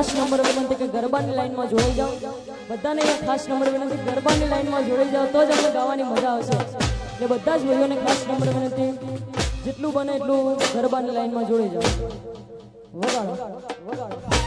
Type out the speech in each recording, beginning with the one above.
ખાસ નંબર વિનંતી કે ગરબાની લાઈનમાં જોડાઈ જાઓ બધાને એક ખાસ નંબર વિનંતી ગરબાની લાઈનમાં જોડાઈ જાઓ તો જ અમને ગાવાની મજા આવશે એટલે બધા જ ભાઈઓને ખાસ નંબર વિનંતી જેટલું બને એટલું ગરબાની લાઈનમાં જોડાઈ જાઓ વગાડો વગાડો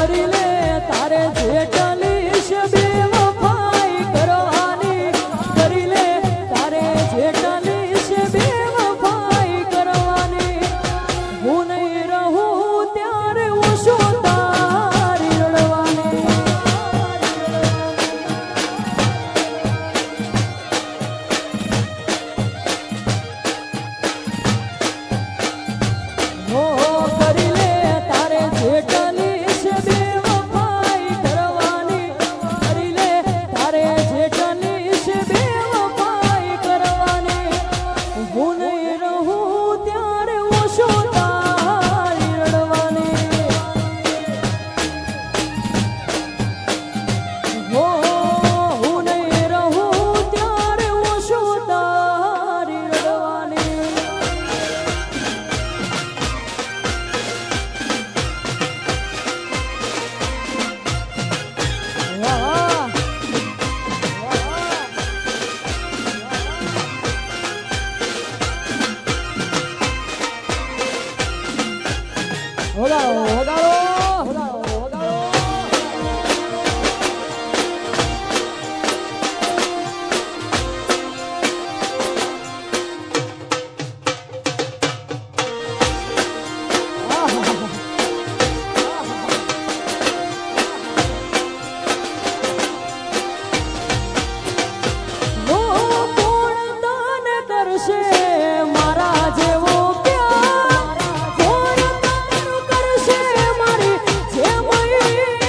કરી લે તારે જેટલી છે બેવફાઈ કરવાની કરી લે તારે જેટલી છે બેવફાઈ કરવાની હું નહીં રહું ત્યારે ઓછો તારી રડવાની હો કરી લે તારે જેટલી છે બેવફાઈ કરવાની કરી લે તારે જેટલી છે બેવફાઈ કરવાની હું નહીં રહું ત્યારે ઓછો તારી રડવાની હો હું નહીં રહું ત્યારે ઓછો તારી રડવાની વાહ વગાડો વગાડો વગાડો કોણ દાન કરશે મારા જેવો પ્યાર કોણ દાન કરશે મારી જેમ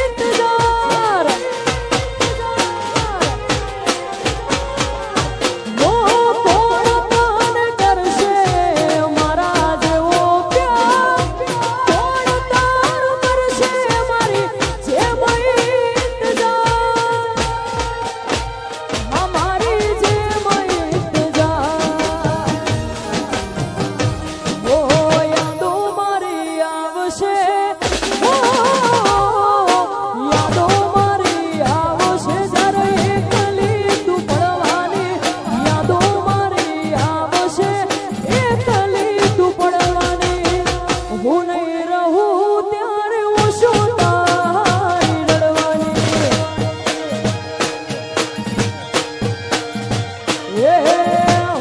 ઇંતજાર કોણ દાન કરશે મારા જેવો પ્યાર કોણ દાન કરશે મારી જેમ ઇંતજાર हमारी जेम इंतजार ओ यादो मारी आवशे ओ यादो मारी आवशे जरे एकली તું પડવાની યાદો મારી આવશે એકલી તું પડવાની હું નહીં રહું ત્યારે ઓછો તારી રડવાની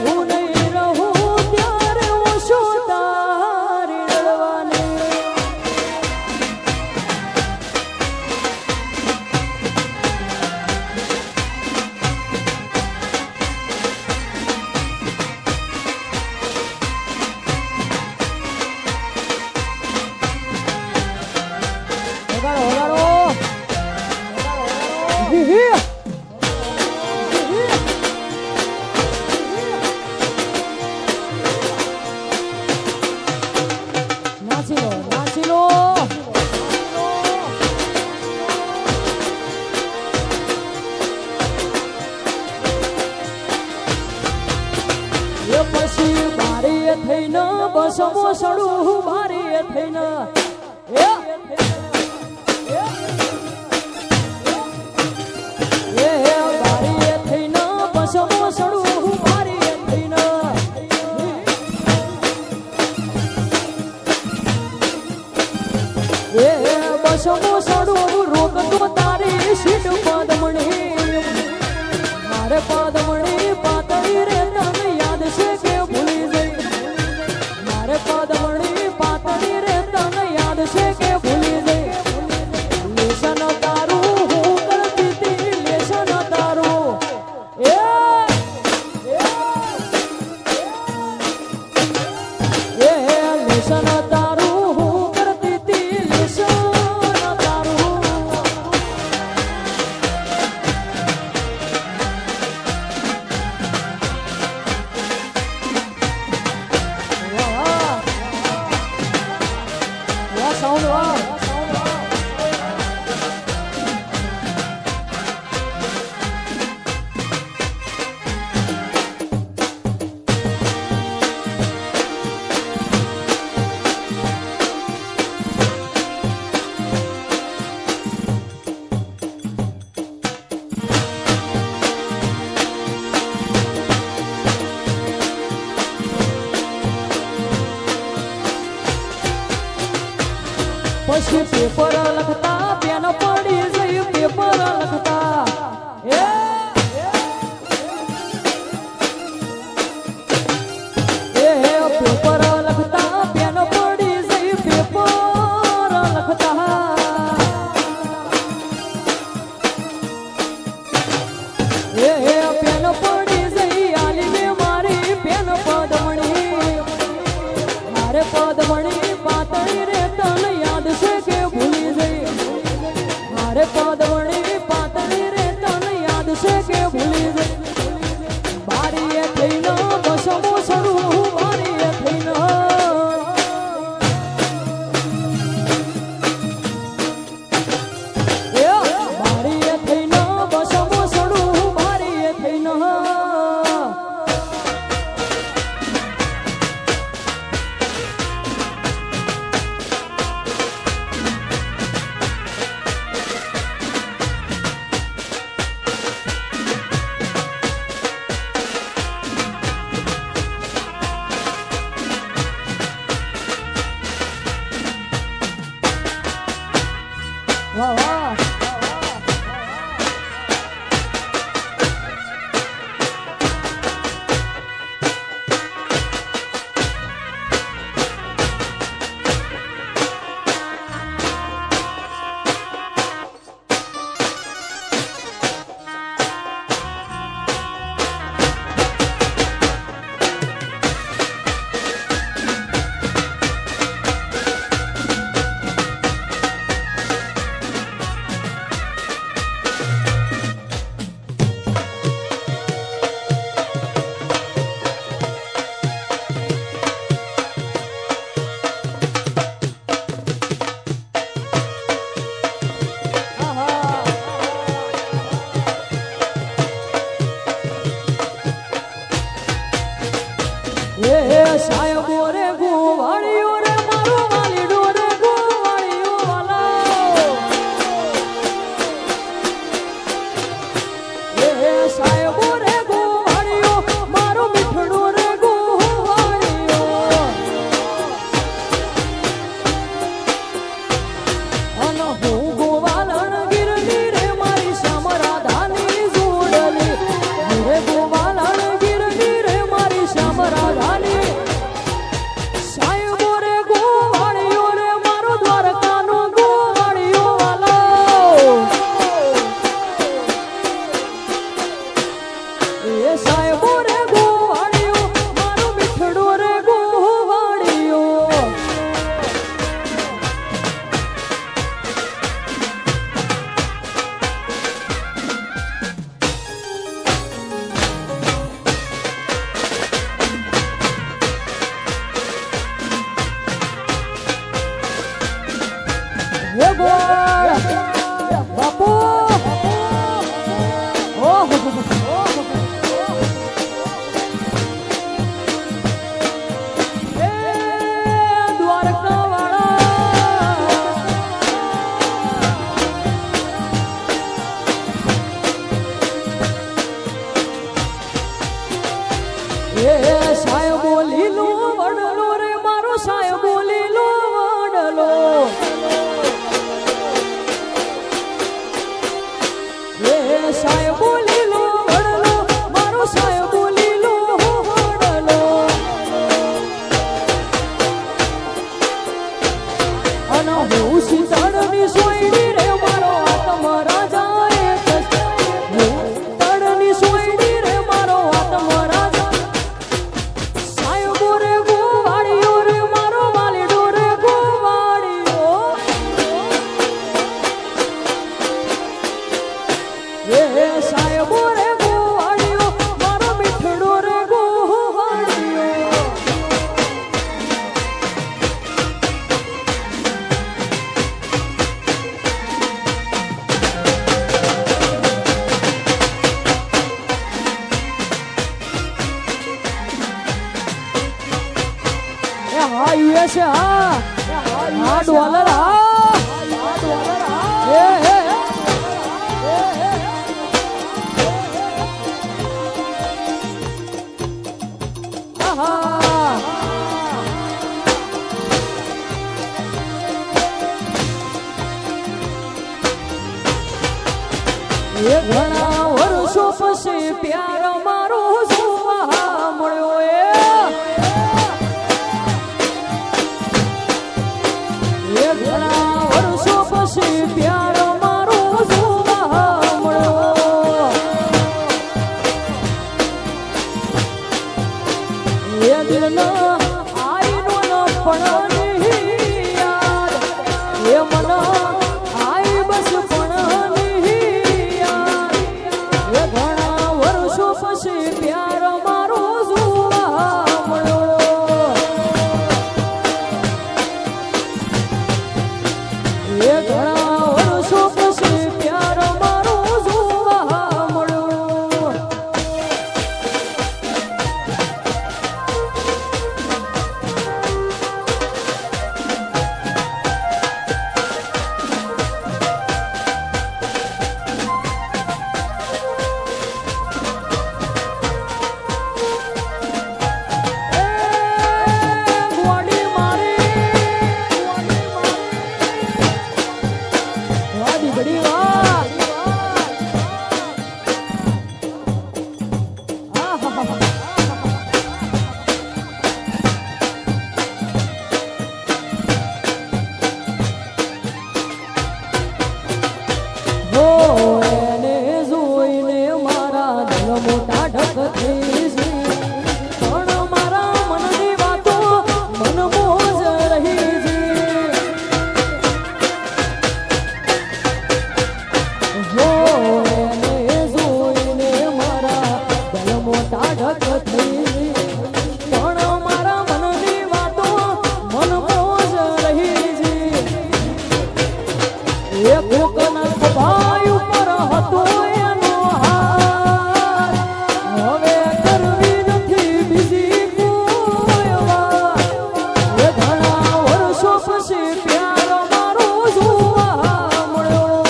હું નહીં રહું ત્યારે ઓછો તારી રડવાની વગાડો વગાડો નાચી લો નાચી લો એ પછી બારીએ થઈને બસમો સડું બારીએ થઈને બારીએ થઈને બસમો સડું બારીએ થઈને બસમો સડું રોકતો તારી સીટ પદમણી મારે પદમણી પાતળી રે તને યાદ છે કે ભૂલી જઈ મારે પદમણી પાતળી રે તને યાદ છે કે ભૂલી જઈ લેશન તારું હું કરતી હતી લેશન તારું લેશન તારું હું કરતી હતી લેશન તારું વાહ સાઉન્ડ વાહ પછી પેપર લખતા પેન પડી જઈ પેપર લખતા પેપર લખતા પેન પડી જઈ પેપર લખતા પેન પડી જઈ આલી મે મારી પેન પદમણી મારે પદમણી પાતળી રે તને યાદ છે કે ભૂલી જઈ મારે પદમણી પાતળી રે તને યાદ છે કે ભૂલી જઈ બારીએ થઈને બસમો સડું બારીએ થઈને બારીએ થઈને બસમો સડું બારીએ થઈને વાહ વાહ સાહેબો રે ગોવાળીઓ રે મારો વાલીડો રે ગોવાળીઓ વાલા સાહેબો રે ગોવાળીઓ મારો મીઠડો રે ગોવાળીઓ અને હું ગોવાલણ ગીરની રે મારી શ્યામ રાધાની જોડલી રે ગોવાલણ ગીરની રે મારી શ્યામ રાધાની બાપુ દ્વારકા વાળા સાહેબો લીલો વડલો રે મારો સાહેબો લીલો વડલો સાહેબો લીલો વડલો મારો સાહેબો લીલો વડલો અને હું શીતળની સોયડી રે મારો આત્મ રાજા હું તળની સોયડી રે મારો આત્મ રાજા સાહેબો રે ગોવાળીઓ રે મારો વાલીડો રે ગોવાળીઓ સાહેબો રે ગોવાળીઓ મારો મીઠડો રે ગોવાળીઓ હા યુએસ હા ડોલર પ્યાર મારો જોવા મળ્યો એ ઘણા વર્ષો પછી પ્યાર મારો જોવા મળ્યો એ દિલના આઈનો ન પણ નહીં યાદ એ મન આઈ બસ પણ નહીં યાદ એ ઘણા વર્ષો પછી પ્યાર મારો જોવા મળ્યો એ ઘણા વર્ષો પછી પ્યાર મારો જોવા મળ્યો ગોડી મારી વાડી ઘડી વા હો એને જોઈને મારા દિલ મોટા ઢકતી છે પણ મારા મનની વાતો મન મોજ રહી છે હો એને જોઈને મારા દિલ મોટા ઢકતી પણ મારા મનની વાતો મન મોજ રહી છે એ કોકના ભાઈ ઉપર હતો એનો હાથ હવે કરવી નથી બીજી કોઈ વાત એ ઘણા વર્ષો પછી પ્યાર મારો જોવા મળ્યો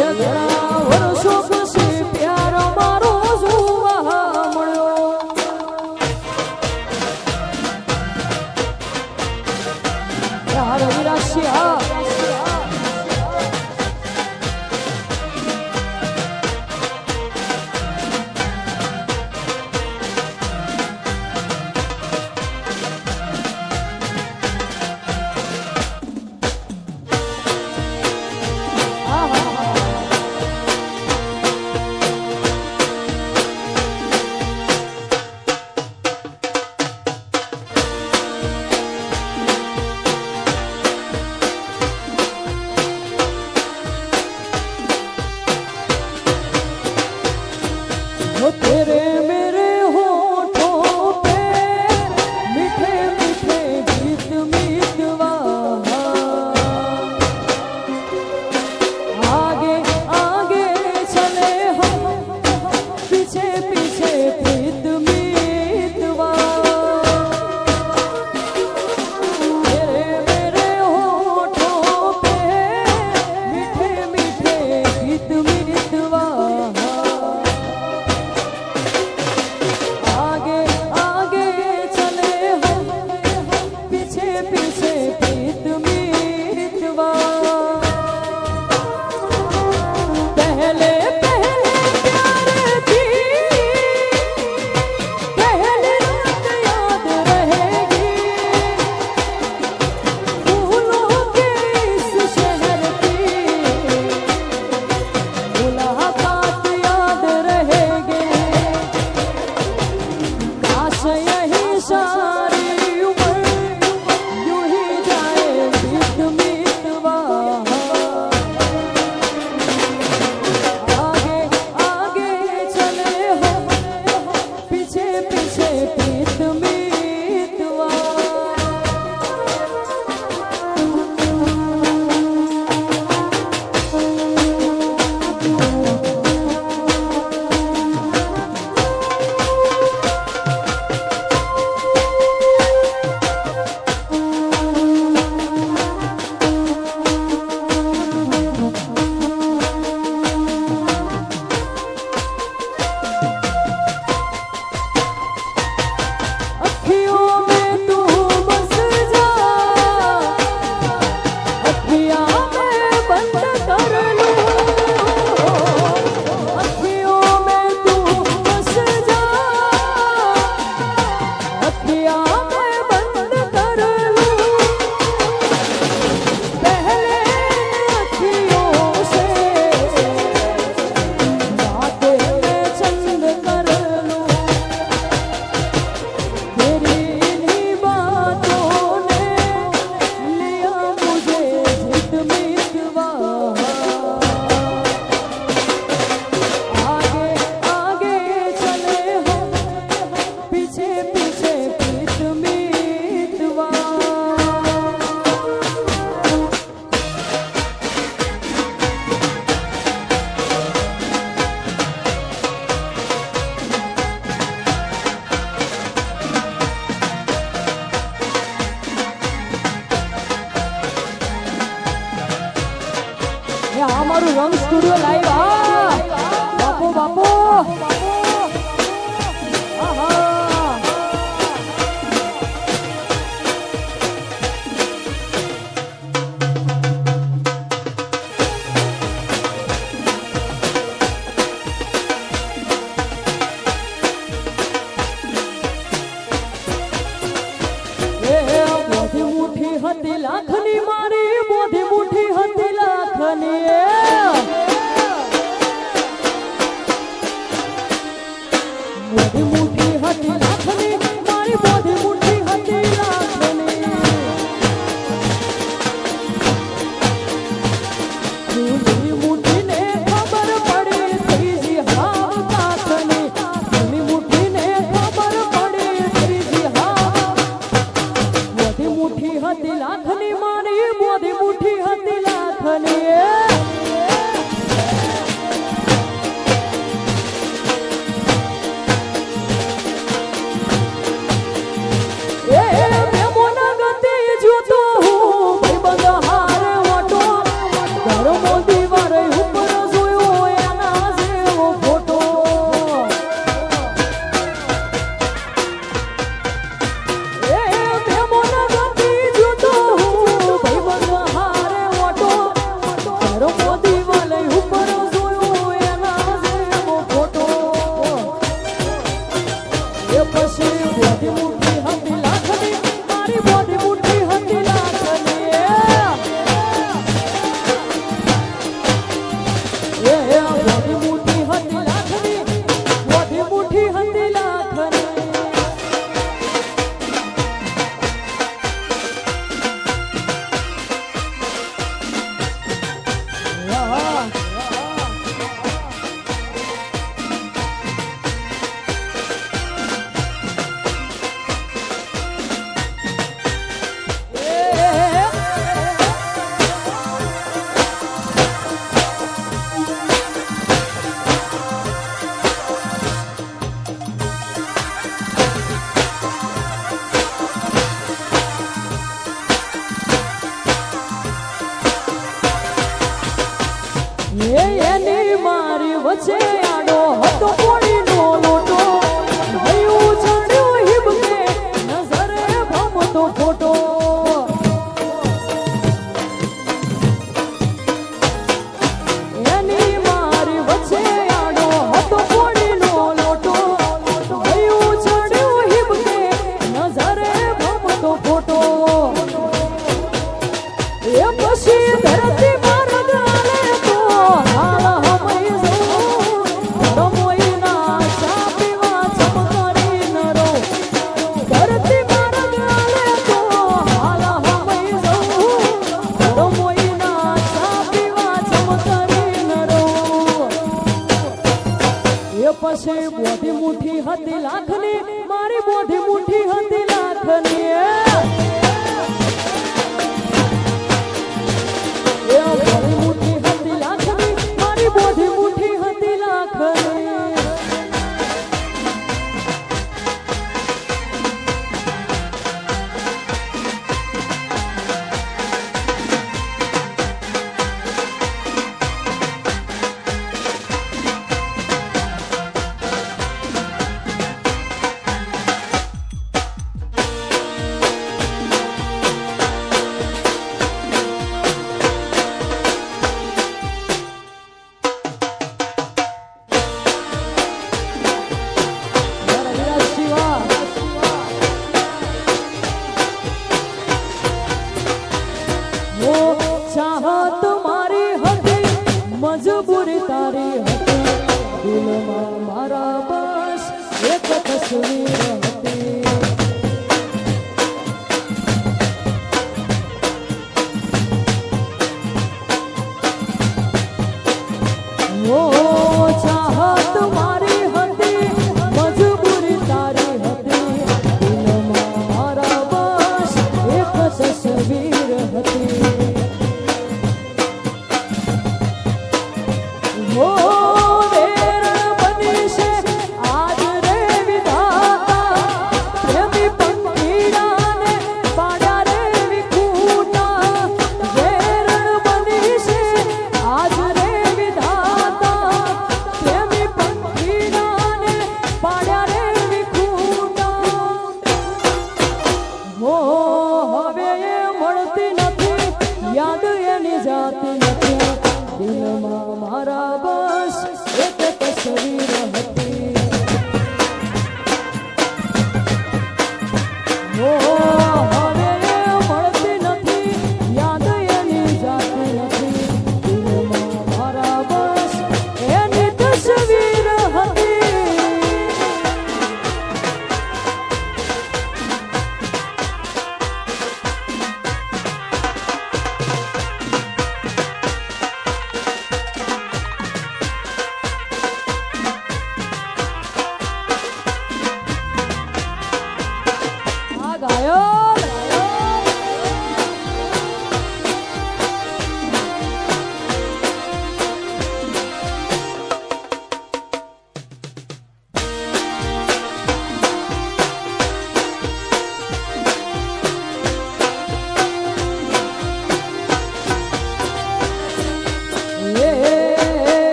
એ ઘણા વર્ષો પછી પ્યાર મારો જોવા મળ્યો યાર વિરાશિયા वो तेरे मेरे होठों पे मीठे मीठे गीत मीतवा आगे आगे चले हम पीछे पीछे प्रीत मीतवा तेरे मेरे होठों पे मीठे मीठे गीत मीतवा आगे आगे चले हम पीछे पीछे प्रीत मीतवा पहले पहले प्यार थी पहले रात याद रहेगी फूलों के इस शहर की मुलाकात याद रहेगी काश यही सारी उम्र यूं ही जाए बीत मीतवा आगे आगे चले हम पीछे पीछे प्रीत मीतवा રંગ સ્ટુડિયો લાઈવ બાપો બાપો હતી લાખની મારી બોધી મુઠ્ઠી હતી લાખની બોધી મુઠ્ઠી હતી લાખની મારી બોધી મુઠ્ઠી હતી લાખની જૂની મુઠ્ઠીને ખબર પડી ત્રીજી હાવ કાખની જૂની મુઠ્ઠીને ખબર પડી ત્રીજી હાવ બોધી મુઠ્ઠી હતી લાખની મારી બોધી મુઠ્ઠી હતી લાખની એની મારી વચ્ચે આડો હતો કોળીનો લોટો ભયું ચડ્યો હિબકે નજરે ભમતો ફોટો એની મારી વચ્ચે આડો હતો કોળીનો લોટો ભયું ચડ્યો હિબકે નજરે ભમતો ફોટો એ પછી ધરતી પછી બોધી મુઠ્ઠી હતી લાખની મારી બોધી મુઠ્ઠી હતી લાખની